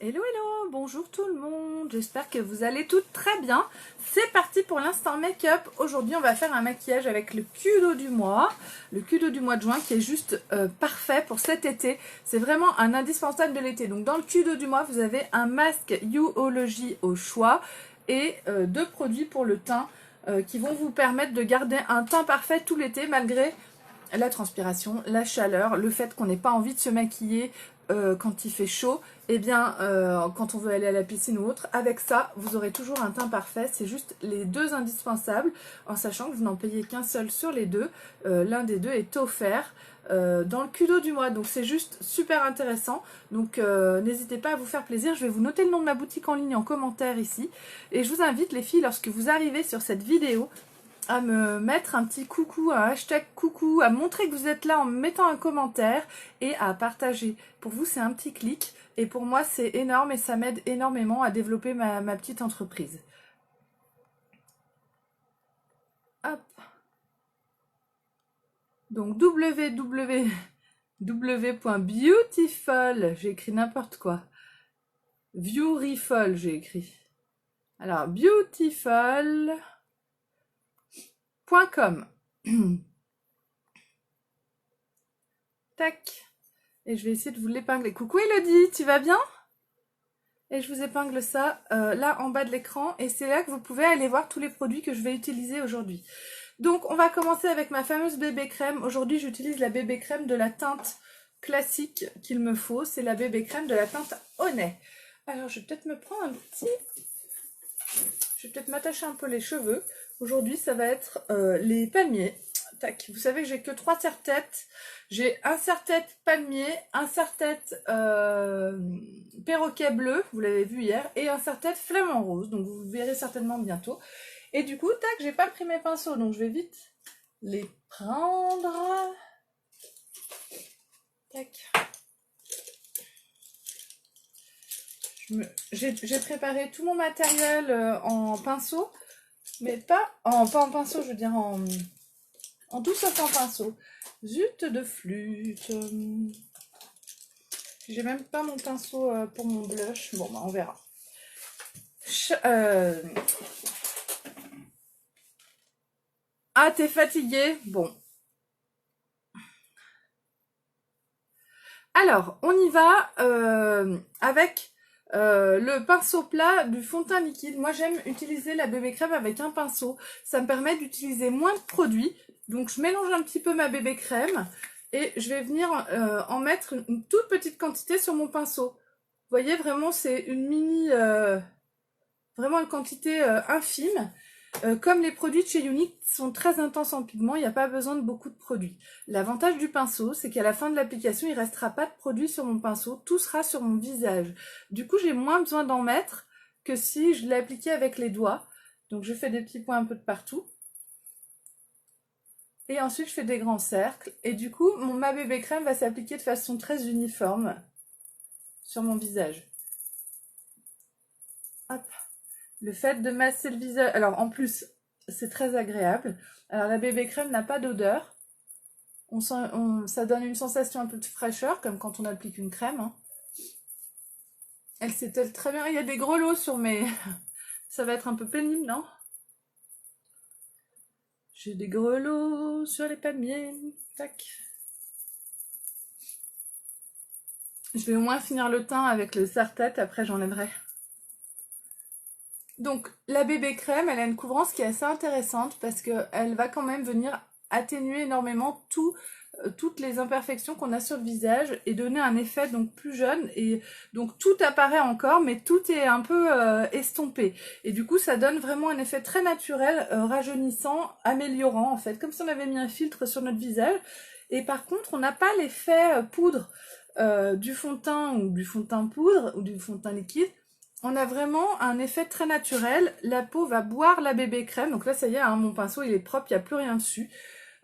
Hello, hello, bonjour tout le monde, j'espère que vous allez toutes très bien. C'est parti pour l'instant make-up. Aujourd'hui, on va faire un maquillage avec le Kudo du mois de juin qui est juste parfait pour cet été. C'est vraiment un indispensable de l'été. Donc dans le Kudo du mois, vous avez un masque Youology au choix et deux produits pour le teint qui vont vous permettre de garder un teint parfait tout l'été malgré la transpiration, la chaleur, le fait qu'on n'ait pas envie de se maquiller quand il fait chaud, et bien quand on veut aller à la piscine ou autre, avec ça vous aurez toujours un teint parfait. C'est juste les deux indispensables, en sachant que vous n'en payez qu'un seul sur les deux. L'un des deux est offert dans le Kudo du mois, donc c'est juste super intéressant. Donc n'hésitez pas à vous faire plaisir. Je vais vous noter le nom de ma boutique en ligne en commentaire ici, et je vous invite les filles, lorsque vous arrivez sur cette vidéo, à me mettre un petit coucou, un hashtag coucou, à montrer que vous êtes là en me mettant un commentaire et à partager. Pour vous, c'est un petit clic et pour moi, c'est énorme et ça m'aide énormément à développer ma petite entreprise. Hop. Donc www.beautiful, j'ai écrit n'importe quoi. Viewriful, j'ai écrit. Alors, beautiful.com. Tac. Et je vais essayer de vous l'épingler. Coucou Elodie, tu vas bien? Et je vous épingle ça là en bas de l'écran. Et c'est là que vous pouvez aller voir tous les produits que je vais utiliser aujourd'hui. Donc on va commencer avec ma fameuse bébé crème. Aujourd'hui j'utilise la bébé crème de la teinte classique qu'il me faut. C'est la bébé crème de la teinte Honey. Alors je vais peut-être me prendre un petit... Je vais peut-être m'attacher un peu les cheveux. Aujourd'hui ça va être les palmiers. Tac. Vous savez que j'ai que 3 serre-têtes. J'ai un serre-tête palmier, un serre-tête perroquet bleu, vous l'avez vu hier, et un serre-tête flamant rose, donc vous verrez certainement bientôt. Et du coup, tac, j'ai pas pris mes pinceaux, donc je vais vite les prendre. Tac. J'ai préparé tout mon matériel en pinceau, mais pas en pinceau, je veux dire en tout sauf en pinceau. Zut de flûte. J'ai même pas mon pinceau pour mon blush. Bon, bah on verra. Ah, t'es fatiguée? Bon. Alors, on y va avec le pinceau plat du fond de teint liquide. Moi, j'aime utiliser la bébé crème avec un pinceau. Ça me permet d'utiliser moins de produits. Donc, je mélange un petit peu ma bébé crème et je vais venir en mettre une toute petite quantité sur mon pinceau. Vous voyez, vraiment, c'est une mini... vraiment une quantité infime. Comme les produits de chez Younique sont très intenses en pigments, il n'y a pas besoin de beaucoup de produits. L'avantage du pinceau, c'est qu'à la fin de l'application, il ne restera pas de produit sur mon pinceau, tout sera sur mon visage. Du coup, j'ai moins besoin d'en mettre que si je l'ai appliqué avec les doigts. Donc je fais des petits points un peu de partout. Et ensuite, je fais des grands cercles. Et du coup, ma bébé crème va s'appliquer de façon très uniforme sur mon visage. Hop. Le fait de masser le visage, alors en plus, c'est très agréable. Alors la bébé crème n'a pas d'odeur. Ça donne une sensation un peu de fraîcheur, comme quand on applique une crème. Hein. Elle s'étale très bien. Il y a des grelots sur mes... Ça va être un peu pénible, non? J'ai des grelots sur les palmiers. Tac. Je vais au moins finir le teint avec le serre-tête, après j'enlèverai. Donc la bébé crème, elle a une couvrance qui est assez intéressante parce qu'elle va quand même venir atténuer énormément toutes les imperfections qu'on a sur le visage et donner un effet donc plus jeune, et donc tout apparaît encore mais tout est un peu estompé, et du coup ça donne vraiment un effet très naturel, rajeunissant, améliorant en fait, comme si on avait mis un filtre sur notre visage. Et par contre on n'a pas l'effet poudre du fond de teint ou du fond de teint poudre ou du fond de teint liquide. On a vraiment un effet très naturel. La peau va boire la bébé crème. Donc là, ça y est, hein, mon pinceau, il est propre, il n'y a plus rien dessus.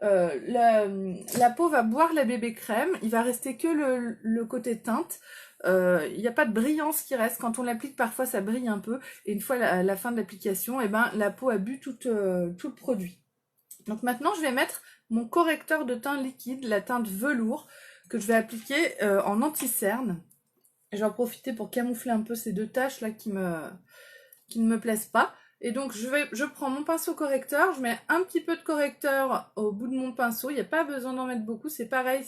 La peau va boire la bébé crème. Il va rester que le côté teinte. Il n'y a pas de brillance qui reste. Quand on l'applique, parfois, ça brille un peu. Et une fois à la fin de l'application, eh ben, la peau a bu tout le produit. Donc maintenant, je vais mettre mon correcteur de teint liquide, la teinte velours, que je vais appliquer en anti-cerne. Et je vais en profiter pour camoufler un peu ces deux taches là qui ne me plaisent pas. Et donc je prends mon pinceau correcteur, je mets un petit peu de correcteur au bout de mon pinceau, il n'y a pas besoin d'en mettre beaucoup, c'est pareil,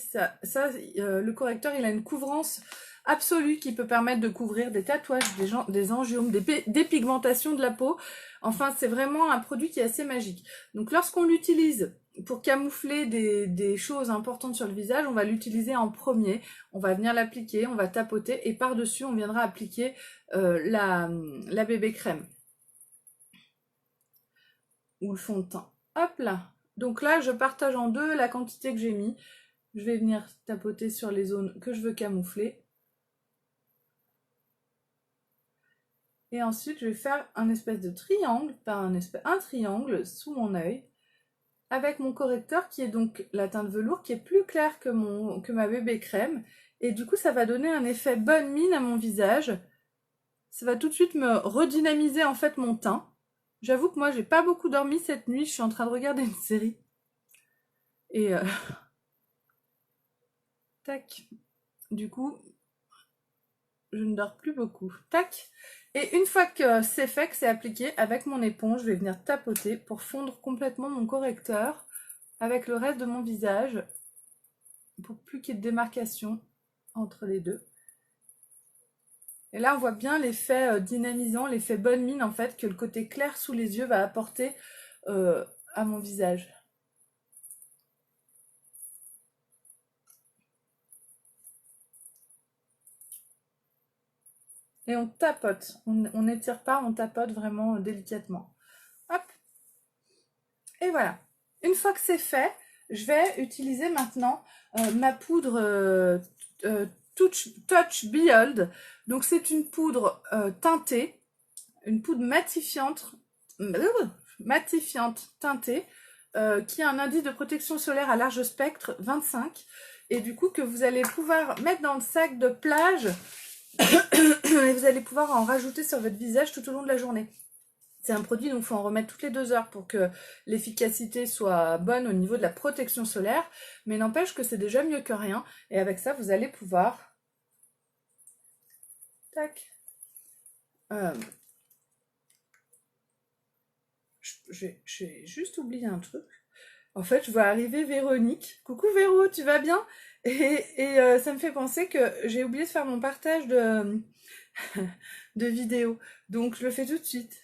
le correcteur il a une couvrance absolue qui peut permettre de couvrir des tatouages, des angiomes, des pigmentations de la peau. Enfin, c'est vraiment un produit qui est assez magique. Donc lorsqu'on l'utilise pour camoufler des choses importantes sur le visage, on va l'utiliser en premier, on va venir l'appliquer, on va tapoter et par-dessus on viendra appliquer la bébé crème ou le fond de teint. Hop là. Donc là, je partage en deux la quantité que j'ai mis. Je vais venir tapoter sur les zones que je veux camoufler. Et ensuite, je vais faire un espèce de triangle, un triangle sous mon œil, avec mon correcteur qui est donc la teinte velours, qui est plus clair que ma bébé crème. Et du coup, ça va donner un effet bonne mine à mon visage. Ça va tout de suite me redynamiser en fait mon teint. J'avoue que moi, j'ai pas beaucoup dormi cette nuit. Je suis en train de regarder une série. Et tac. Du coup, je ne dors plus beaucoup. Tac. Et une fois que c'est fait, que c'est appliqué, avec mon éponge, je vais venir tapoter pour fondre complètement mon correcteur avec le reste de mon visage, pour plus qu'il y ait de démarcation entre les deux. Et là, on voit bien l'effet dynamisant, l'effet bonne mine, en fait, que le côté clair sous les yeux va apporter à mon visage. Et on tapote, on n'étire pas, on tapote vraiment délicatement. Hop. Et voilà. Une fois que c'est fait, je vais utiliser maintenant ma poudre Touch Behold. Donc c'est une poudre teintée, une poudre matifiante teintée, qui a un indice de protection solaire à large spectre 25. Et du coup que vous allez pouvoir mettre dans le sac de plage et vous allez pouvoir en rajouter sur votre visage tout au long de la journée. C'est un produit dont il faut en remettre toutes les 2 heures pour que l'efficacité soit bonne au niveau de la protection solaire, mais n'empêche que c'est déjà mieux que rien. Et avec ça, vous allez pouvoir... Tac. J'ai juste oublié un truc. En fait, je vois arriver Véronique. Coucou Véro, tu vas bien? Et ça me fait penser que j'ai oublié de faire mon partage de vidéo. Donc, je le fais tout de suite.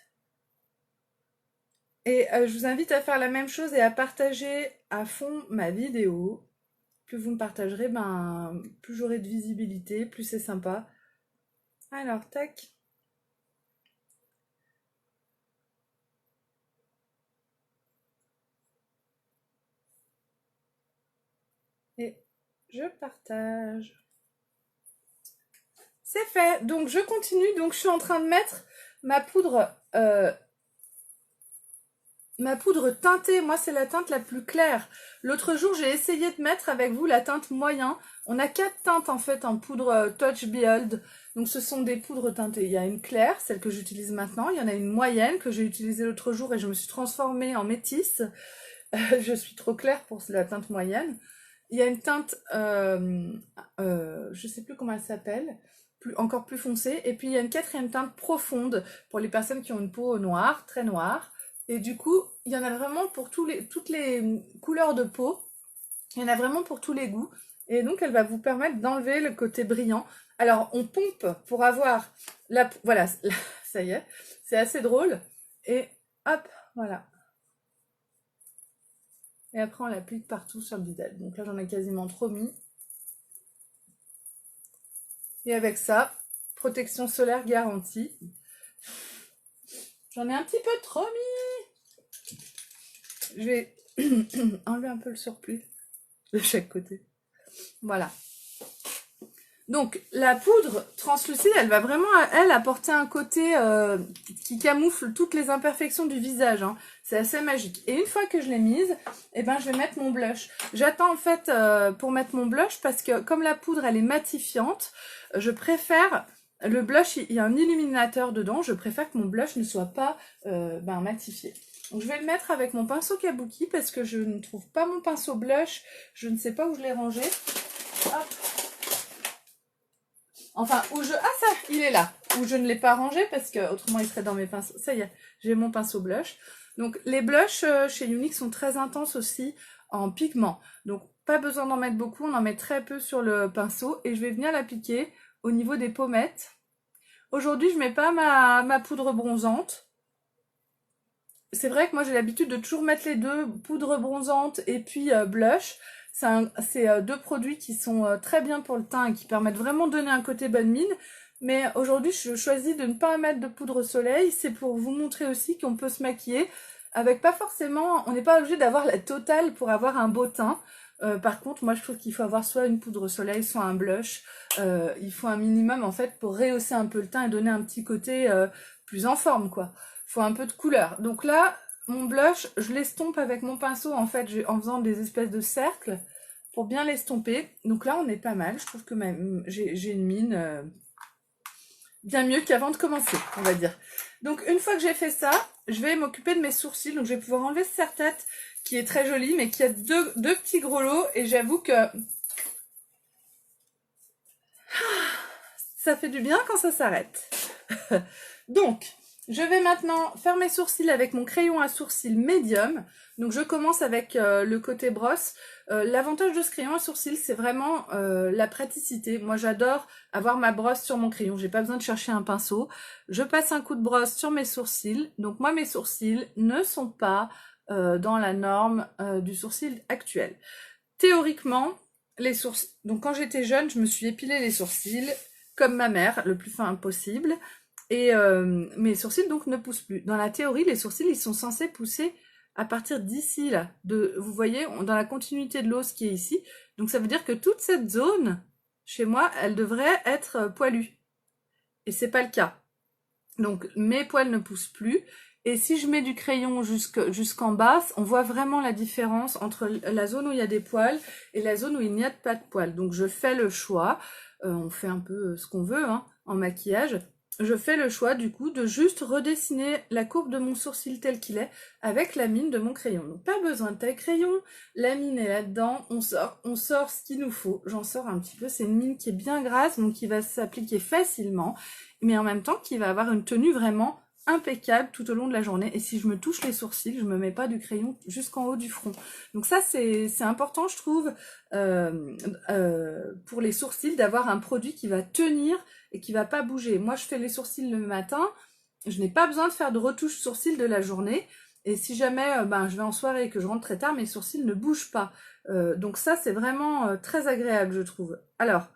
Et je vous invite à faire la même chose et à partager à fond ma vidéo. Plus vous me partagerez, plus j'aurai de visibilité, plus c'est sympa. Alors, tac. Et je partage. C'est fait. Donc, je continue. Donc, je suis en train de mettre ma poudre teintée. Moi, c'est la teinte la plus claire. L'autre jour, j'ai essayé de mettre avec vous la teinte moyen. On a 4 teintes en fait en poudre Touch Behold. Donc ce sont des poudres teintées. Il y a une claire, celle que j'utilise maintenant. Il y en a une moyenne que j'ai utilisée l'autre jour et je me suis transformée en métisse. Je suis trop claire pour la teinte moyenne. Il y a une teinte, je sais plus comment elle s'appelle, encore plus foncée. Et puis il y a une 4e teinte profonde pour les personnes qui ont une peau noire, très noire. Et du coup, il y en a vraiment pour toutes les couleurs de peau. Il y en a vraiment pour tous les goûts. Et donc, elle va vous permettre d'enlever le côté brillant. Alors, on pompe pour avoir la... Voilà, ça y est. C'est assez drôle. Et hop, voilà. Et après, on l'applique partout sur le visage. Donc là, j'en ai quasiment trop mis. Et avec ça, protection solaire garantie. J'en ai un petit peu trop mis. Je vais enlever un peu le surplus de chaque côté. Voilà. Donc la poudre translucide, elle va vraiment, elle, apporter un côté qui camoufle toutes les imperfections du visage. Hein. C'est assez magique. Et une fois que je l'ai mise, eh ben, je vais mettre mon blush. J'attends en fait pour mettre mon blush parce que comme la poudre, elle est matifiante, je préfère... Le blush, il y a un illuminateur dedans. Je préfère que mon blush ne soit pas matifié. Donc je vais le mettre avec mon pinceau kabuki parce que je ne trouve pas mon pinceau blush. Je ne sais pas où je l'ai rangé. Hop. Enfin, où je... Ah ça, il est là. Où je ne l'ai pas rangé parce que autrement il serait dans mes pinceaux. Ça y est, j'ai mon pinceau blush. Donc les blushs chez Younique sont très intenses aussi en pigment. Donc pas besoin d'en mettre beaucoup, on en met très peu sur le pinceau. Et je vais venir l'appliquer au niveau des pommettes. Aujourd'hui, je mets pas ma poudre bronzante. C'est vrai que moi j'ai l'habitude de toujours mettre les deux, poudre bronzante et puis blush. C'est deux produits qui sont très bien pour le teint et qui permettent vraiment de donner un côté bonne mine. Mais aujourd'hui, je choisis de ne pas mettre de poudre soleil. C'est pour vous montrer aussi qu'on peut se maquiller avec pas forcément... On n'est pas obligé d'avoir la totale pour avoir un beau teint. Par contre, moi je trouve qu'il faut avoir soit une poudre soleil, soit un blush. Il faut un minimum en fait pour rehausser un peu le teint et donner un petit côté plus en forme quoi. Il faut un peu de couleur. Donc là, mon blush, je l'estompe avec mon pinceau en fait, en faisant des espèces de cercles pour bien l'estomper. Donc là, on est pas mal. Je trouve que j'ai une mine bien mieux qu'avant de commencer, on va dire. Donc une fois que j'ai fait ça, je vais m'occuper de mes sourcils. Donc je vais pouvoir enlever ce serre-tête qui est très joli, mais qui a deux petits gros lots. Et j'avoue que ça fait du bien quand ça s'arrête. Donc, je vais maintenant faire mes sourcils avec mon crayon à sourcils médium. Donc je commence avec le côté brosse. L'avantage de ce crayon à sourcils, c'est vraiment la praticité. Moi j'adore avoir ma brosse sur mon crayon, j'ai pas besoin de chercher un pinceau. Je passe un coup de brosse sur mes sourcils. Donc moi mes sourcils ne sont pas dans la norme du sourcil actuel. Théoriquement, les sourcils... Donc quand j'étais jeune, je me suis épilé les sourcils comme ma mère, le plus fin possible. Et mes sourcils donc ne poussent plus. Dans la théorie, les sourcils ils sont censés pousser à partir d'ici là. Vous voyez, dans la continuité de l'os qui est ici. Donc ça veut dire que toute cette zone, chez moi, elle devrait être poilue. Et c'est pas le cas. Donc mes poils ne poussent plus. Et si je mets du crayon jusqu'en bas, on voit vraiment la différence entre la zone où il y a des poils et la zone où il n'y a pas de poils. Donc je fais le choix, on fait un peu ce qu'on veut hein, en maquillage. Je fais le choix du coup de juste redessiner la courbe de mon sourcil tel qu'il est avec la mine de mon crayon. Donc pas besoin de taille crayon, la mine est là-dedans, on sort ce qu'il nous faut. J'en sors un petit peu, c'est une mine qui est bien grasse, donc qui va s'appliquer facilement, mais en même temps qui va avoir une tenue vraiment impeccable tout au long de la journée. Et si je me touche les sourcils, je me mets pas du crayon jusqu'en haut du front. Donc ça c'est important je trouve pour les sourcils d'avoir un produit qui va tenir et qui va pas bouger. Moi je fais les sourcils le matin, je n'ai pas besoin de faire de retouche sourcils de la journée. Et si jamais je vais en soirée et que je rentre très tard, mes sourcils ne bougent pas. Donc ça c'est vraiment très agréable je trouve. Alors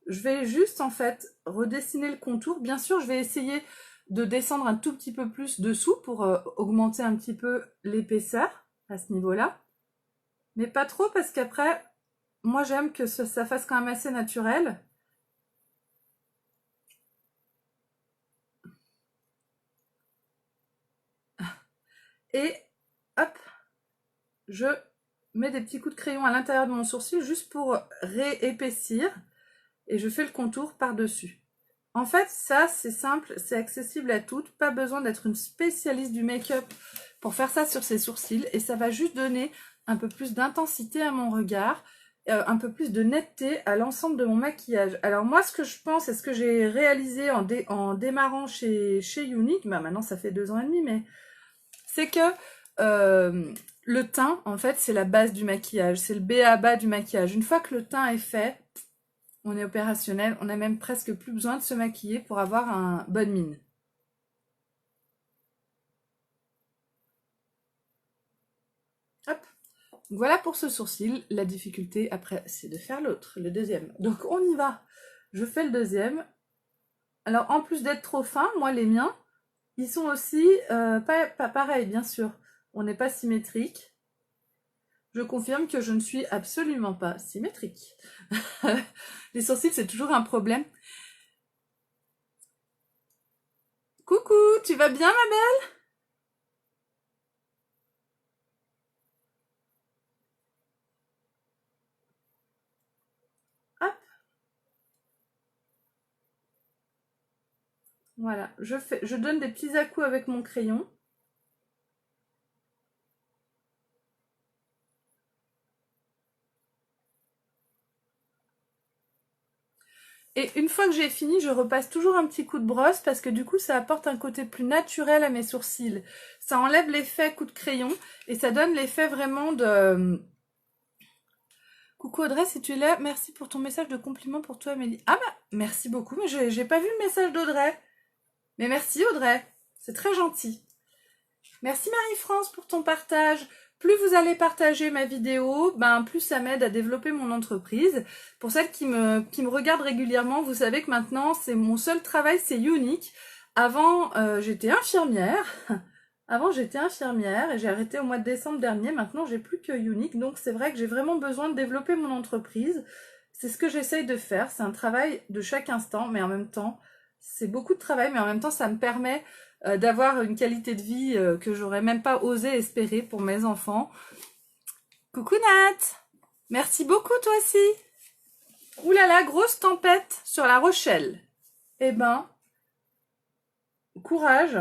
je vais juste en fait redessiner le contour. Bien sûr je vais essayer de descendre un tout petit peu plus dessous pour augmenter un petit peu l'épaisseur à ce niveau-là. Mais pas trop parce qu'après, moi j'aime que ça fasse quand même assez naturel. Et hop, je mets des petits coups de crayon à l'intérieur de mon sourcil juste pour réépaissir. Et je fais le contour par-dessus. En fait, ça, c'est simple, c'est accessible à toutes. Pas besoin d'être une spécialiste du make-up pour faire ça sur ses sourcils. Et ça va juste donner un peu plus d'intensité à mon regard, un peu plus de netteté à l'ensemble de mon maquillage. Alors moi, ce que je pense et ce que j'ai réalisé en démarrant chez Younique, maintenant ça fait 2 ans et demi, mais c'est que le teint, en fait, c'est la base du maquillage. C'est le b.a.-ba du maquillage. Une fois que le teint est fait, on est opérationnel, on n'a même presque plus besoin de se maquiller pour avoir une bonne mine. Hop. Voilà pour ce sourcil. La difficulté après, c'est de faire l'autre, le deuxième. Donc on y va. Je fais le deuxième. Alors en plus d'être trop fins, moi les miens, ils sont aussi pas pareils, bien sûr. On n'est pas symétrique. Je confirme que je ne suis absolument pas symétrique. Les sourcils, c'est toujours un problème. Coucou, tu vas bien ma belle? Hop. Voilà, je donne des petits à-coups avec mon crayon. Et une fois que j'ai fini, je repasse toujours un petit coup de brosse parce que du coup, ça apporte un côté plus naturel à mes sourcils. Ça enlève l'effet coup de crayon et ça donne l'effet vraiment de... Coucou Audrey, si tu es là, merci pour ton message de compliment pour toi Amélie. Ah bah, merci beaucoup, mais j'ai pas vu le message d'Audrey. Mais merci Audrey, c'est très gentil. Merci Marie-France pour ton partage. Plus vous allez partager ma vidéo, plus ça m'aide à développer mon entreprise. Pour celles qui me regardent régulièrement, vous savez que maintenant, c'est mon seul travail, c'est Unique. Avant, j'étais infirmière. Avant, j'étais infirmière et j'ai arrêté au mois de décembre dernier. Maintenant, j'ai plus que Unique. Donc, c'est vrai que j'ai vraiment besoin de développer mon entreprise. C'est ce que j'essaye de faire. C'est un travail de chaque instant, mais en même temps, c'est beaucoup de travail, mais en même temps, ça me permet d'avoir une qualité de vie que j'aurais même pas osé espérer pour mes enfants. Coucou Nat! Merci beaucoup toi aussi! Ouh là là, grosse tempête sur La Rochelle. Eh ben, courage!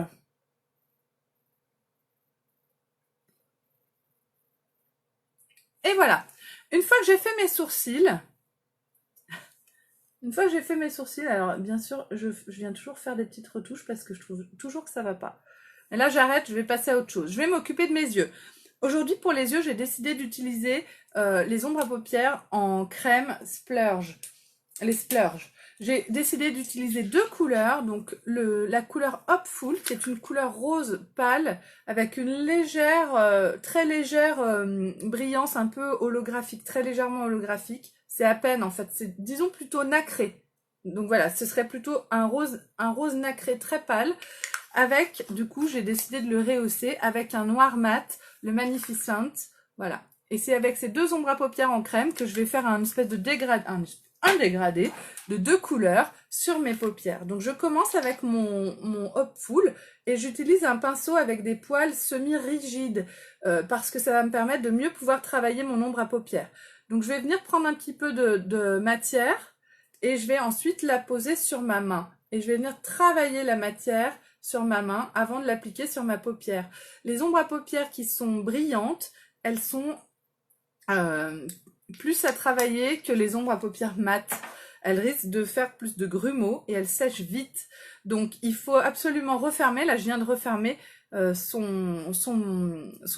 Et voilà. Une fois que j'ai fait mes sourcils, alors bien sûr, je viens toujours faire des petites retouches parce que je trouve toujours que ça va pas. Et là, j'arrête, je vais passer à autre chose. Je vais m'occuper de mes yeux. Aujourd'hui, pour les yeux, j'ai décidé d'utiliser les ombres à paupières en crème splurge. Les splurge. J'ai décidé d'utiliser deux couleurs, donc la couleur Hopeful, qui est une couleur rose pâle, avec une légère, très légère brillance un peu holographique, très légèrement holographique. C'est à peine en fait, c'est disons plutôt nacré. Donc voilà, ce serait plutôt un rose nacré très pâle. Avec, du coup, j'ai décidé de le rehausser avec un noir mat, le Magnificent. Voilà. Et c'est avec ces deux ombres à paupières en crème que je vais faire un espèce de dégradé, un dégradé de deux couleurs sur mes paupières. Donc je commence avec mon Hopeful et j'utilise un pinceau avec des poils semi-rigides parce que ça va me permettre de mieux pouvoir travailler mon ombre à paupières. Donc je vais venir prendre un petit peu de matière et je vais ensuite la poser sur ma main. Et je vais venir travailler la matière sur ma main avant de l'appliquer sur ma paupière. Les ombres à paupières qui sont brillantes, elles sont plus à travailler que les ombres à paupières mates. Elles risquent de faire plus de grumeaux et elles sèchent vite. Donc il faut absolument refermer. Là je viens de refermer son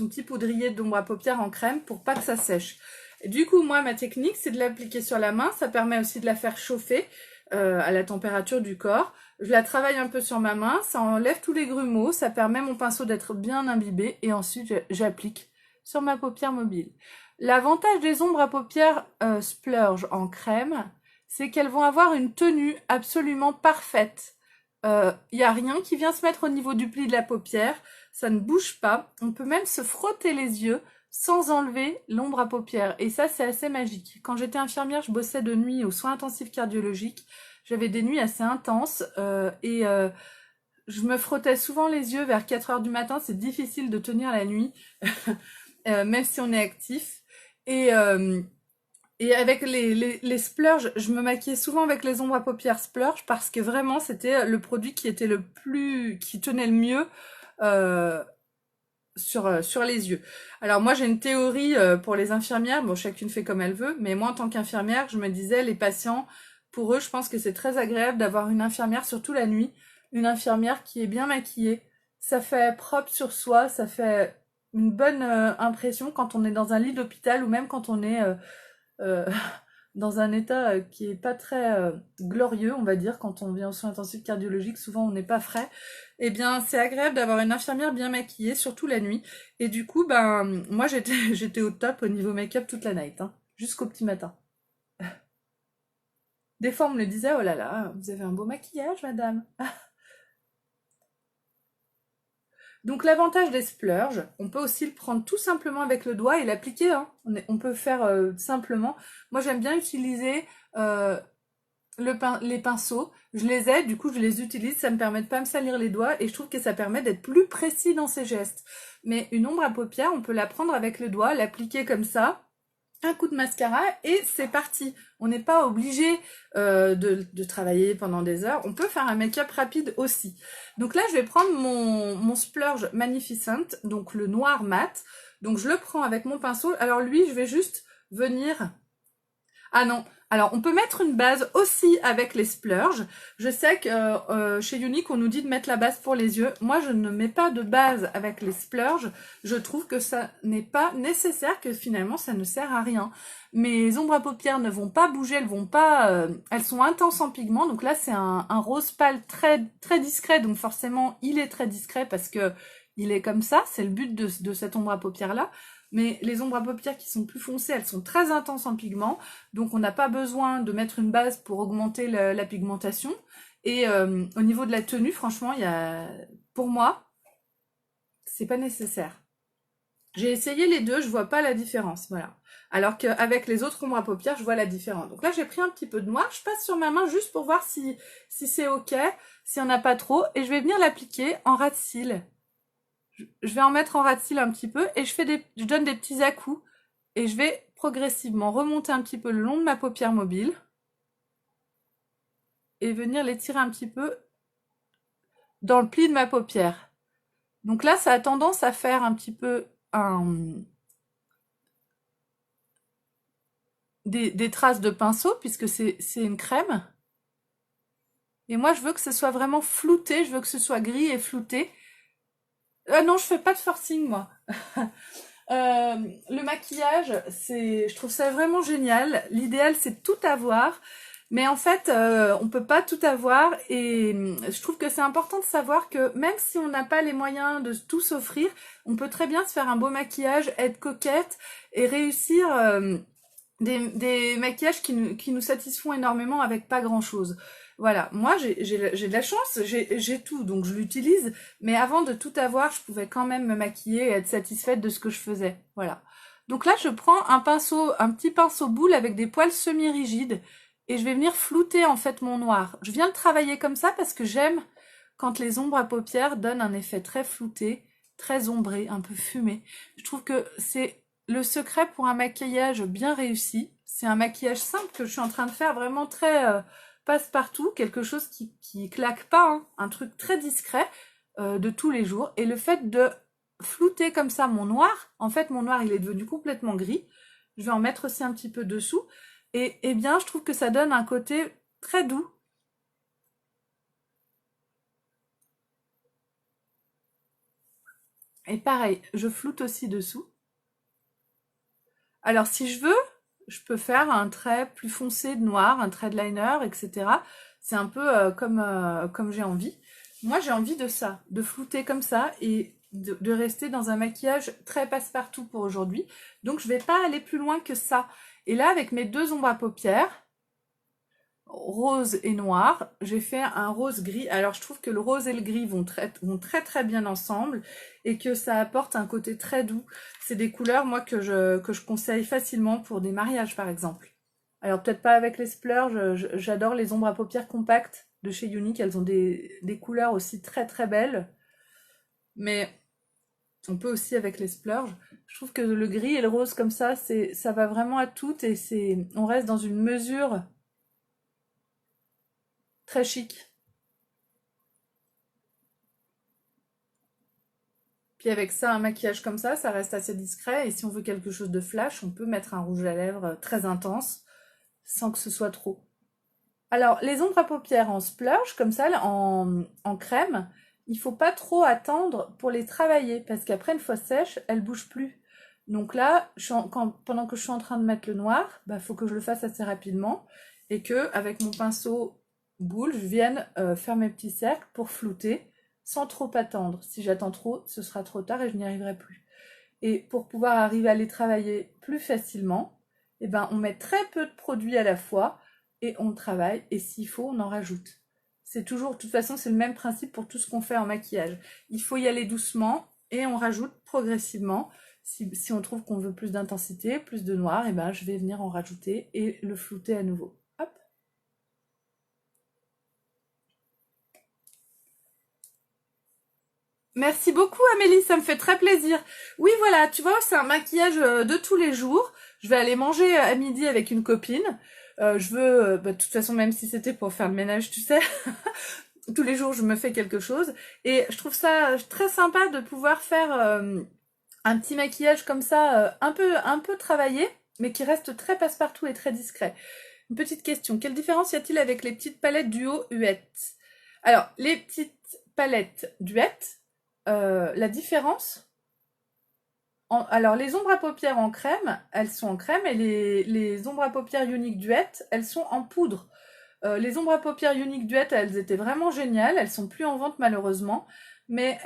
petit poudrier d'ombre à paupières en crème pour pas que ça sèche. Et du coup moi ma technique c'est de l'appliquer sur la main. Ça permet aussi de la faire chauffer à la température du corps. Je la travaille un peu sur ma main, ça enlève tous les grumeaux, ça permet mon pinceau d'être bien imbibé et ensuite j'applique sur ma paupière mobile. L'avantage des ombres à paupières splurge en crème, c'est qu'elles vont avoir une tenue absolument parfaite. Il n'y a rien qui vient se mettre au niveau du pli de la paupière, ça ne bouge pas. On peut même se frotter les yeux sans enlever l'ombre à paupières. Et ça, c'est assez magique. Quand j'étais infirmière, je bossais de nuit aux soins intensifs cardiologiques. J'avais des nuits assez intenses et je me frottais souvent les yeux vers 4 heures du matin. C'est difficile de tenir la nuit, même si on est actif. Et avec les splurge, je me maquillais souvent avec les ombres à paupières splurge parce que vraiment, c'était le produit qui était qui tenait le mieux sur les yeux. Alors moi j'ai une théorie pour les infirmières, bon chacune fait comme elle veut, mais moi en tant qu'infirmière je me disais les patients, pour eux je pense que c'est très agréable d'avoir une infirmière, surtout la nuit, une infirmière qui est bien maquillée, ça fait propre sur soi, ça fait une bonne impression quand on est dans un lit d'hôpital ou même quand on est dans un état qui est pas très glorieux, on va dire, quand on vient aux soins intensifs cardiologiques, souvent on n'est pas frais. Eh bien, c'est agréable d'avoir une infirmière bien maquillée, surtout la nuit. Et du coup, moi j'étais au top au niveau make-up toute la night, hein, jusqu'au petit matin. Des fois, on me le disait, oh là là, vous avez un beau maquillage, madame. Donc l'avantage des splurges, on peut aussi le prendre tout simplement avec le doigt et l'appliquer. Hein. On peut faire simplement. Moi j'aime bien utiliser les pinceaux. Je les ai, du coup je les utilise. Ça me permet de pas me salir les doigts et je trouve que ça permet d'être plus précis dans ses gestes. Mais une ombre à paupières, on peut la prendre avec le doigt, l'appliquer comme ça. Un coup de mascara et c'est parti. On n'est pas obligé de travailler pendant des heures. On peut faire un make-up rapide aussi. Donc là, je vais prendre mon splurge Magnificent, donc le noir mat. Donc je le prends avec mon pinceau. Alors lui, je vais juste venir... Ah non, Alors, on peut mettre une base aussi avec les splurges. Je sais que chez Younique, on nous dit de mettre la base pour les yeux. Moi, je ne mets pas de base avec les splurges. Je trouve que ça n'est pas nécessaire, que finalement, ça ne sert à rien. Mes ombres à paupières ne vont pas bouger, elles vont pas, elles sont intenses en pigment. Donc là, c'est un rose pâle très très discret. Donc forcément, il est très discret parce que il est comme ça. C'est le but de cette ombre à paupières là. Mais les ombres à paupières qui sont plus foncées, elles sont très intenses en pigment. Donc on n'a pas besoin de mettre une base pour augmenter la pigmentation. Et au niveau de la tenue, franchement, pour moi, c'est pas nécessaire. J'ai essayé les deux, je vois pas la différence, voilà. Alors qu'avec les autres ombres à paupières, je vois la différence. Donc là, j'ai pris un petit peu de noir, je passe sur ma main juste pour voir si c'est ok, s'il n'y en a pas trop, et je vais venir l'appliquer en ras de cils. Je vais en mettre en ras de cils un petit peu, et je donne des petits à-coups, et je vais progressivement remonter un petit peu le long de ma paupière mobile, et venir l'étirer un petit peu dans le pli de ma paupière. Donc là, ça a tendance à faire un petit peu des traces de pinceau, puisque c'est une crème. Et moi, je veux que ce soit vraiment flouté, je veux que ce soit gris et flouté. Non, je fais pas de forcing, moi. Le maquillage, je trouve ça vraiment génial. L'idéal, c'est de tout avoir. Mais en fait, on peut pas tout avoir. Et je trouve que c'est important de savoir que même si on n'a pas les moyens de tout s'offrir, on peut très bien se faire un beau maquillage, être coquette et réussir des maquillages qui nous satisfont énormément avec pas grand-chose. Voilà, moi j'ai de la chance, j'ai tout, donc je l'utilise, mais avant de tout avoir, je pouvais quand même me maquiller et être satisfaite de ce que je faisais. Voilà. Donc là, je prends un petit pinceau boule avec des poils semi-rigides, et je vais venir flouter en fait mon noir. Je viens de travailler comme ça parce que j'aime quand les ombres à paupières donnent un effet très flouté, très ombré, un peu fumé. Je trouve que c'est le secret pour un maquillage bien réussi. C'est un maquillage simple que je suis en train de faire, vraiment très passe-partout, quelque chose qui claque pas, hein, un truc très discret de tous les jours. Et le fait de flouter comme ça mon noir, en fait mon noir il est devenu complètement gris. Je vais en mettre aussi un petit peu dessous. Et bien je trouve que ça donne un côté très doux. Et pareil, je floute aussi dessous. Alors si je veux, je peux faire un trait plus foncé de noir, un trait de liner, etc. C'est un peu comme j'ai envie. Moi j'ai envie de ça, de flouter comme ça et de rester dans un maquillage très passe-partout pour aujourd'hui. Donc je vais pas aller plus loin que ça. Et là avec mes deux ombres à paupières, rose et noir, j'ai fait un rose gris. Alors je trouve que le rose et le gris vont très très bien ensemble et que ça apporte un côté très doux. C'est des couleurs moi que je conseille facilement pour des mariages par exemple. Alors peut-être pas avec les splurges, j'adore les ombres à paupières compactes de chez Younique, elles ont des couleurs aussi très très belles. Mais on peut aussi avec les splurges. Je trouve que le gris et le rose comme ça va vraiment à toutes et on reste dans une mesure très chic. Puis avec ça, un maquillage comme ça reste assez discret. Et si on veut quelque chose de flash, on peut mettre un rouge à lèvres très intense, sans que ce soit trop. Alors, les ombres à paupières en splurge, comme ça, en crème, il faut pas trop attendre pour les travailler, parce qu'après, une fois sèche, elles bougent plus. Donc là, pendant que je suis en train de mettre le noir, bah, faut que je le fasse assez rapidement, et que avec mon pinceau boule, je vienne faire mes petits cercles pour flouter, sans trop attendre. Si j'attends trop, ce sera trop tard et je n'y arriverai plus. Et pour pouvoir arriver à les travailler plus facilement, eh ben, on met très peu de produits à la fois et on travaille. Et s'il faut, on en rajoute. C'est toujours, de toute façon, c'est le même principe pour tout ce qu'on fait en maquillage. Il faut y aller doucement et on rajoute progressivement. Si on trouve qu'on veut plus d'intensité, plus de noir, eh ben, je vais venir en rajouter et le flouter à nouveau. Hop. Merci beaucoup Amélie, ça me fait très plaisir. Oui voilà, tu vois, c'est un maquillage de tous les jours. Je vais aller manger à midi avec une copine. Je veux, de toute façon, même si c'était pour faire le ménage, tu sais, tous les jours je me fais quelque chose. Et je trouve ça très sympa de pouvoir faire un petit maquillage comme ça, un peu travaillé, mais qui reste très passe-partout et très discret. Une petite question. Quelle différence y a-t-il avec les petites palettes duo Huette? Alors, les petites palettes Duette, la différence... Alors, les ombres à paupières en crème, elles sont en crème, et les ombres à paupières Unique Duette, elles sont en poudre. Les ombres à paupières Unique Duette, elles étaient vraiment géniales. Elles sont plus en vente malheureusement, mais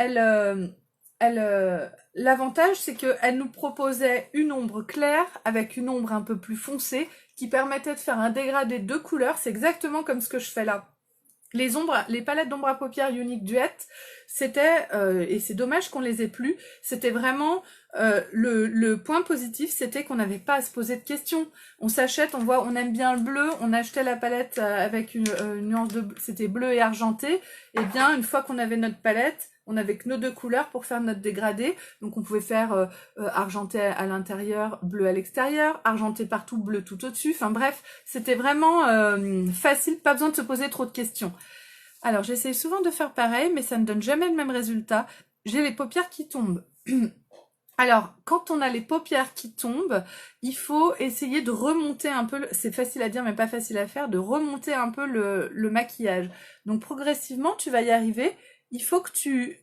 l'avantage c'est qu'elles nous proposaient une ombre claire avec une ombre un peu plus foncée qui permettait de faire un dégradé de couleurs. C'est exactement comme ce que je fais là. Les palettes d'ombre à paupières Unique Duette, c'était, et c'est dommage qu'on les ait plus, c'était vraiment, le point positif, c'était qu'on n'avait pas à se poser de questions. On s'achète, on aime bien le bleu, on achetait la palette avec une nuance de, c'était bleu et argenté, et bien, une fois qu'on avait notre palette, on avait que nos deux couleurs pour faire notre dégradé, donc on pouvait faire argenté à l'intérieur, bleu à l'extérieur, argenté partout, bleu tout au-dessus, enfin bref, c'était vraiment facile, pas besoin de se poser trop de questions. Alors j'essaie souvent de faire pareil, mais ça ne donne jamais le même résultat. J'ai les paupières qui tombent. Alors, quand on a les paupières qui tombent, il faut essayer de remonter un peu, c'est facile à dire mais pas facile à faire, de remonter un peu le maquillage. Donc progressivement, tu vas y arriver. Il faut que tu...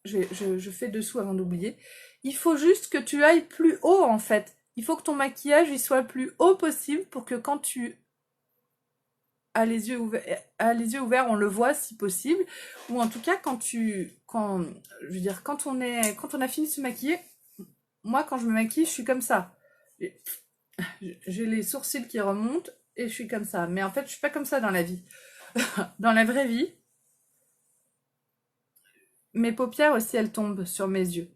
Je fais dessous avant d'oublier. Il faut juste que tu ailles plus haut en fait. Il faut que ton maquillage il soit plus haut possible pour que quand tu as les yeux ouverts, on le voit si possible. Ou en tout cas je veux dire, quand on a fini de se maquiller, moi quand je me maquille, je suis comme ça. J'ai les sourcils qui remontent et je suis comme ça. Mais en fait, je suis pas comme ça dans la vie. Dans la vraie vie, mes paupières aussi, elles tombent sur mes yeux.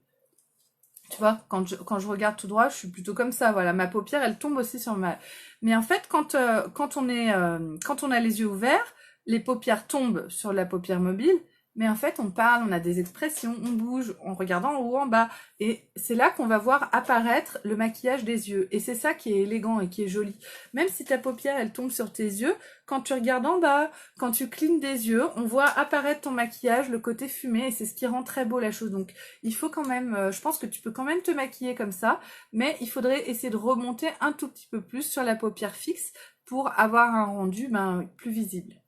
Tu vois, quand je regarde tout droit, je suis plutôt comme ça. Voilà, ma paupière, elle tombe aussi sur ma... Mais en fait, quand on a les yeux ouverts, les paupières tombent sur la paupière mobile. Mais en fait, on parle, on a des expressions, on bouge, on regarde en haut, en bas. Et c'est là qu'on va voir apparaître le maquillage des yeux. Et c'est ça qui est élégant et qui est joli. Même si ta paupière, elle tombe sur tes yeux, quand tu regardes en bas, quand tu clignes des yeux, on voit apparaître ton maquillage, le côté fumé. Et c'est ce qui rend très beau la chose. Donc, il faut quand même, je pense que tu peux quand même te maquiller comme ça. Mais il faudrait essayer de remonter un tout petit peu plus sur la paupière fixe pour avoir un rendu plus visible.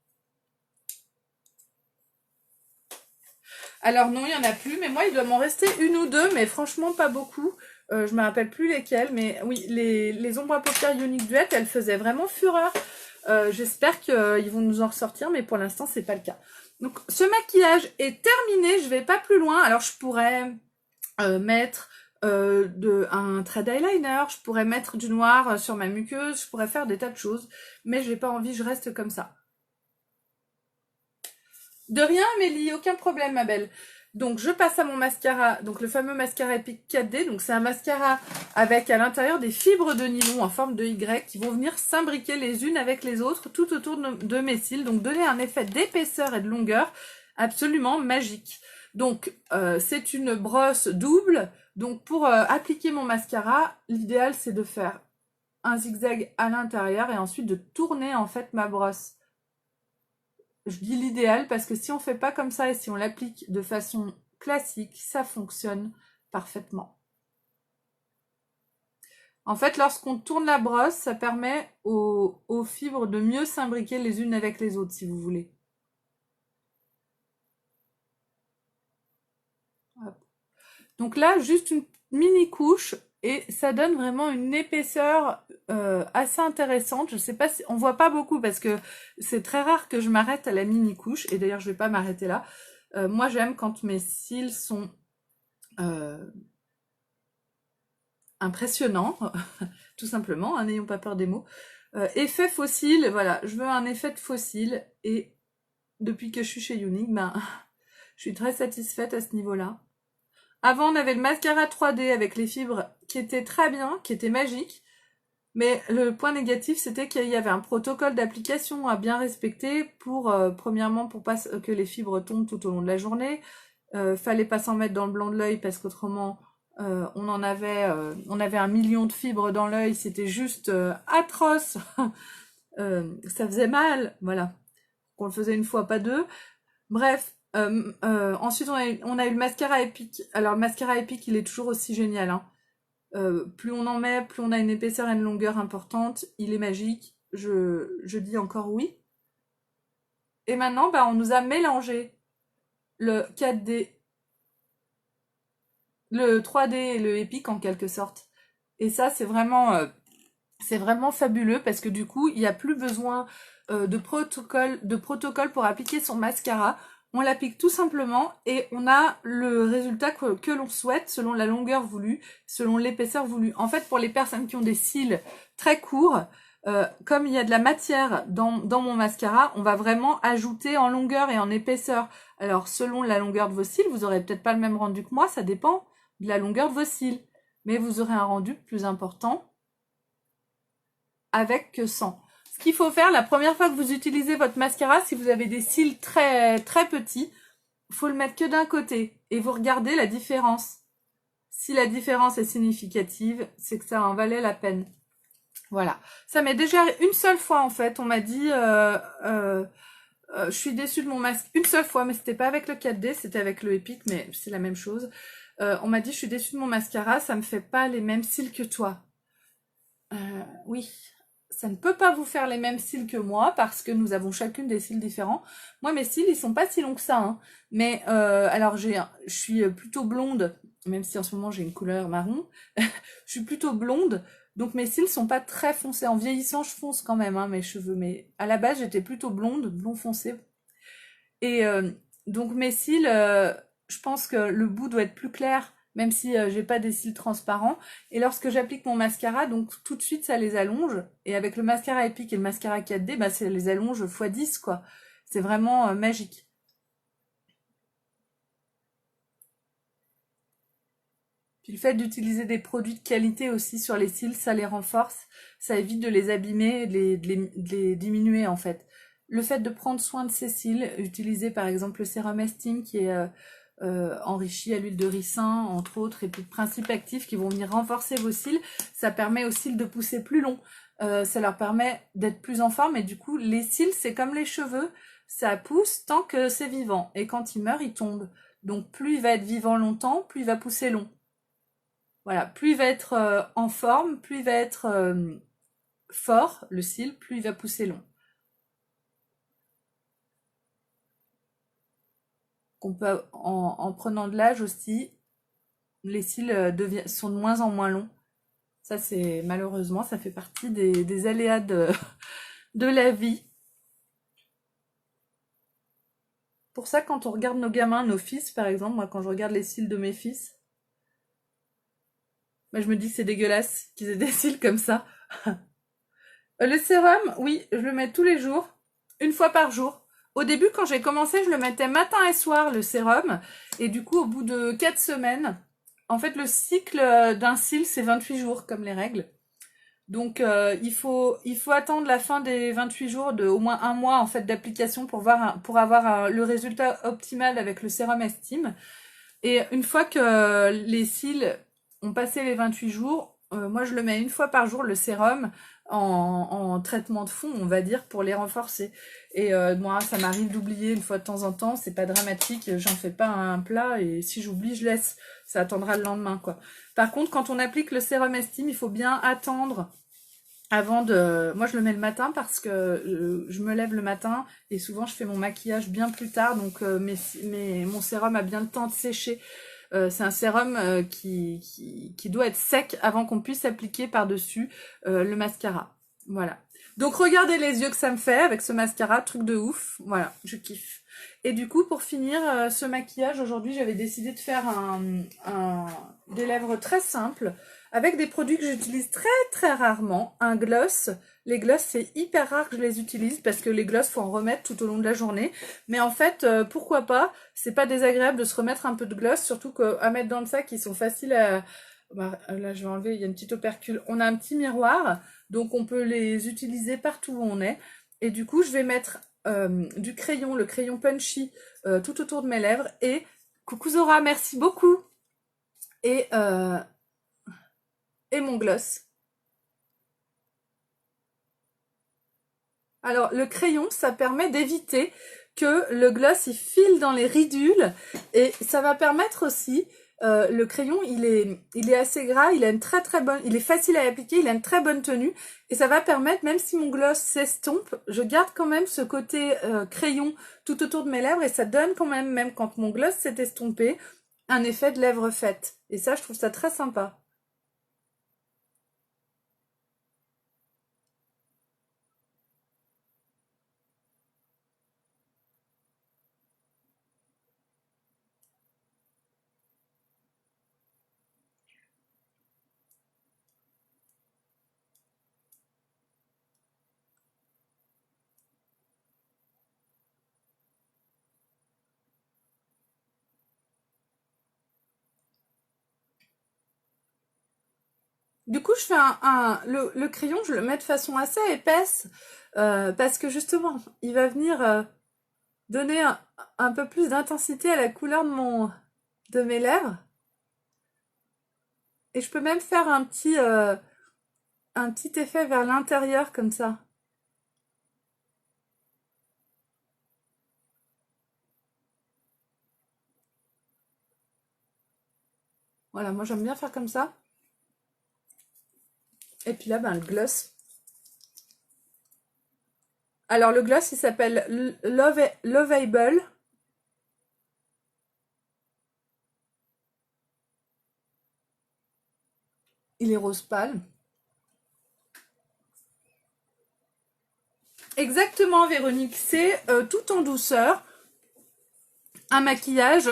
Alors non, il n'y en a plus, mais moi, il doit m'en rester une ou deux, mais franchement, pas beaucoup. Je me rappelle plus lesquelles, mais oui, les ombres à paupières Unique Duette, elles faisaient vraiment fureur. J'espère qu'ils vont nous en ressortir, mais pour l'instant, c'est pas le cas. Donc, ce maquillage est terminé, je vais pas plus loin. Alors, je pourrais mettre un trait eyeliner, je pourrais mettre du noir sur ma muqueuse, je pourrais faire des tas de choses, mais j'ai pas envie, je reste comme ça. De rien, Amélie, aucun problème, ma belle. Donc, je passe à mon mascara, donc le fameux mascara Epic 4D. Donc, c'est un mascara avec à l'intérieur des fibres de nylon en forme de Y qui vont venir s'imbriquer les unes avec les autres tout autour de mes cils. Donc, donner un effet d'épaisseur et de longueur absolument magique. Donc, c'est une brosse double. Donc, pour appliquer mon mascara, l'idéal, c'est de faire un zigzag à l'intérieur et ensuite de tourner en fait ma brosse. Je dis l'idéal parce que si on fait pas comme ça et si on l'applique de façon classique, ça fonctionne parfaitement. En fait, lorsqu'on tourne la brosse, ça permet aux fibres de mieux s'imbriquer les unes avec les autres, si vous voulez. Hop. Donc là, juste une mini couche et ça donne vraiment une épaisseur assez intéressante. Je sais pas si on voit pas beaucoup parce que c'est très rare que je m'arrête à la mini couche et d'ailleurs je vais pas m'arrêter là. Moi j'aime quand mes cils sont impressionnants, tout simplement, n'ayons pas peur des mots. Effet faux cils, voilà, je veux un effet de faux cils et depuis que je suis chez Unique, je suis très satisfaite à ce niveau-là. Avant, on avait le mascara 3D avec les fibres qui était très bien, qui était magique. Mais le point négatif, c'était qu'il y avait un protocole d'application à bien respecter pour, premièrement, pour pas que les fibres tombent tout au long de la journée. Fallait pas s'en mettre dans le blanc de l'œil parce qu'autrement, on avait 1 million de fibres dans l'œil. C'était juste atroce. Ça faisait mal, voilà. On le faisait une fois, pas deux. Bref. Ensuite, on a eu le mascara Epic. Alors, le mascara Epic, il est toujours aussi génial. Hein. Plus on en met, plus on a une épaisseur et une longueur importante. Il est magique. Je dis encore oui. Et maintenant, bah, on nous a mélangé le 4D, le 3D et le épique en quelque sorte. Et ça, c'est vraiment fabuleux parce que du coup, il n'y a plus besoin de protocole pour appliquer son mascara. On l'applique tout simplement et on a le résultat que l'on souhaite selon la longueur voulue, selon l'épaisseur voulue. En fait, pour les personnes qui ont des cils très courts, comme il y a de la matière dans mon mascara, on va vraiment ajouter en longueur et en épaisseur. Alors, selon la longueur de vos cils, vous aurez peut-être pas le même rendu que moi, ça dépend de la longueur de vos cils. Mais vous aurez un rendu plus important avec que sans. Ce qu'il faut faire la première fois que vous utilisez votre mascara, si vous avez des cils très très petits, il faut le mettre que d'un côté et vous regardez la différence. Si la différence est significative, c'est que ça en valait la peine. Voilà. Ça m'est déjà une seule fois en fait. On m'a dit je suis déçue de mon masque une seule fois, mais c'était pas avec le 4D, c'était avec le Epic, mais c'est la même chose. On m'a dit je suis déçue de mon mascara, ça me fait pas les mêmes cils que toi. Oui, ça ne peut pas vous faire les mêmes cils que moi parce que nous avons chacune des cils différents. Moi, mes cils, ils sont pas si longs que ça, hein. Mais alors, je suis plutôt blonde, même si en ce moment j'ai une couleur marron. Je suis plutôt blonde, donc mes cils sont pas très foncés. En vieillissant, je fonce quand même, hein, mes cheveux. Mais à la base, j'étais plutôt blonde, blond foncé. Et donc mes cils, je pense que le bout doit être plus clair, même si j'ai pas des cils transparents. Et lorsque j'applique mon mascara, donc tout de suite ça les allonge. Et avec le mascara Epic et le mascara 4D, bah ça les allonge x 10 quoi. C'est vraiment magique. Puis le fait d'utiliser des produits de qualité aussi sur les cils, ça les renforce, ça évite de les abîmer, de les diminuer en fait. Le fait de prendre soin de ses cils, utiliser par exemple le sérum Estime qui est enrichi à l'huile de ricin, entre autres, et puis de principes actifs qui vont venir renforcer vos cils, ça permet aux cils de pousser plus long, ça leur permet d'être plus en forme, et du coup, les cils, c'est comme les cheveux, ça pousse tant que c'est vivant, et quand il meurt, il tombe. Donc plus il va être vivant longtemps, plus il va pousser long. Voilà, plus il va être en forme, plus il va être fort, le cil, plus il va pousser long. Qu'on peut, en prenant de l'âge aussi, les cils sont de moins en moins longs. Ça, c'est malheureusement, ça fait partie des aléas de la vie. Pour ça, quand on regarde nos gamins, nos fils, par exemple, moi, quand je regarde les cils de mes fils, bah, je me dis que c'est dégueulasse qu'ils aient des cils comme ça. Le sérum, oui, je le mets tous les jours, une fois par jour. Au début, quand j'ai commencé, je le mettais matin et soir, le sérum. Et du coup, au bout de 4 semaines, en fait, le cycle d'un cil, c'est 28 jours, comme les règles. Donc, il faut attendre la fin des 28 jours de au moins un mois en fait d'application pour avoir le résultat optimal avec le sérum Estime. Et une fois que les cils ont passé les 28 jours, moi je le mets une fois par jour le sérum en traitement de fond, on va dire, pour les renforcer. Et moi, ça m'arrive d'oublier une fois de temps en temps, c'est pas dramatique, j'en fais pas un plat et si j'oublie, je laisse. Ça attendra le lendemain, quoi. Par contre, quand on applique le sérum Estime, il faut bien attendre avant de... Moi, je le mets le matin parce que je me lève le matin et souvent, je fais mon maquillage bien plus tard. Donc, mon sérum a bien le temps de sécher. C'est un sérum qui doit être sec avant qu'on puisse appliquer par-dessus le mascara. Voilà. Donc, regardez les yeux que ça me fait avec ce mascara. Truc de ouf. Voilà, je kiffe. Et du coup, pour finir ce maquillage, aujourd'hui, j'avais décidé de faire des lèvres très simples avec des produits que j'utilise très très rarement. Un gloss. Les gloss, c'est hyper rare que je les utilise parce que les gloss, faut en remettre tout au long de la journée. Mais en fait, pourquoi pas? C'est pas désagréable de se remettre un peu de gloss, surtout qu'à mettre dans le sac, ils sont faciles à... Bah, là, je vais enlever, il y a une petite opercule. On a un petit miroir, donc on peut les utiliser partout où on est. Et du coup, je vais mettre du crayon, le crayon punchy, tout autour de mes lèvres. Et coucou Zora, merci beaucoup. Et mon gloss. Alors, le crayon, ça permet d'éviter que le gloss il file dans les ridules et ça va permettre aussi le crayon, il est assez gras, il a une très bonne, il est facile à appliquer, il a une très bonne tenue. Et ça va permettre, même si mon gloss s'estompe, je garde quand même ce côté crayon tout autour de mes lèvres. Et ça donne quand même quand mon gloss s'est estompé, un effet de lèvres faites. Et ça, je trouve ça très sympa. Du coup, je fais le crayon, je le mets de façon assez épaisse parce que justement, il va venir donner un peu plus d'intensité à la couleur de mes lèvres. Et je peux même faire un petit effet vers l'intérieur comme ça. Voilà, moi j'aime bien faire comme ça. Et puis là, ben, le gloss. Alors le gloss, il s'appelle Loveable. Il est rose pâle. Exactement, Véronique, c'est tout en douceur. Un maquillage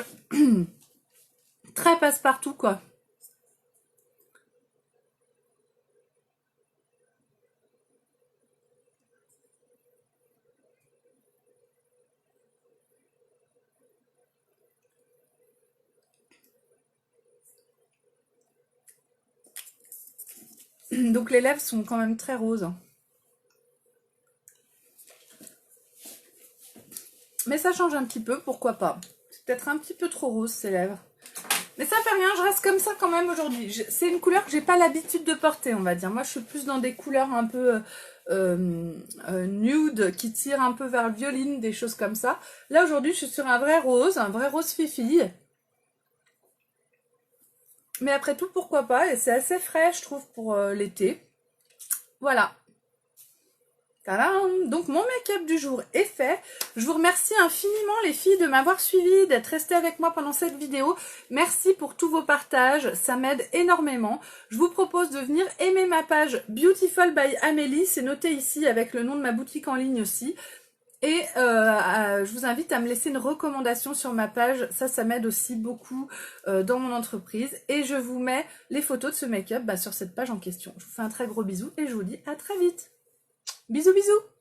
très passe-partout, quoi. Donc les lèvres sont quand même très roses. Mais ça change un petit peu, pourquoi pas. C'est peut-être un petit peu trop rose ces lèvres. Mais ça fait rien, je reste comme ça quand même aujourd'hui. C'est une couleur que j'ai pas l'habitude de porter, on va dire. Moi, je suis plus dans des couleurs un peu nude, qui tirent un peu vers le violine, des choses comme ça. Là, aujourd'hui, je suis sur un vrai rose fifi. Mais après tout, pourquoi pas. Et c'est assez frais, je trouve, pour l'été. Voilà. Tadam! Donc mon make-up du jour est fait. Je vous remercie infiniment les filles de m'avoir suivi, d'être restées avec moi pendant cette vidéo. Merci pour tous vos partages, ça m'aide énormément. Je vous propose de venir aimer ma page Beautiful by Amélie, c'est noté ici avec le nom de ma boutique en ligne aussi. Et je vous invite à me laisser une recommandation sur ma page, ça m'aide aussi beaucoup dans mon entreprise. Et je vous mets les photos de ce make-up sur cette page en question. Je vous fais un très gros bisou et je vous dis à très vite. Bisous bisous.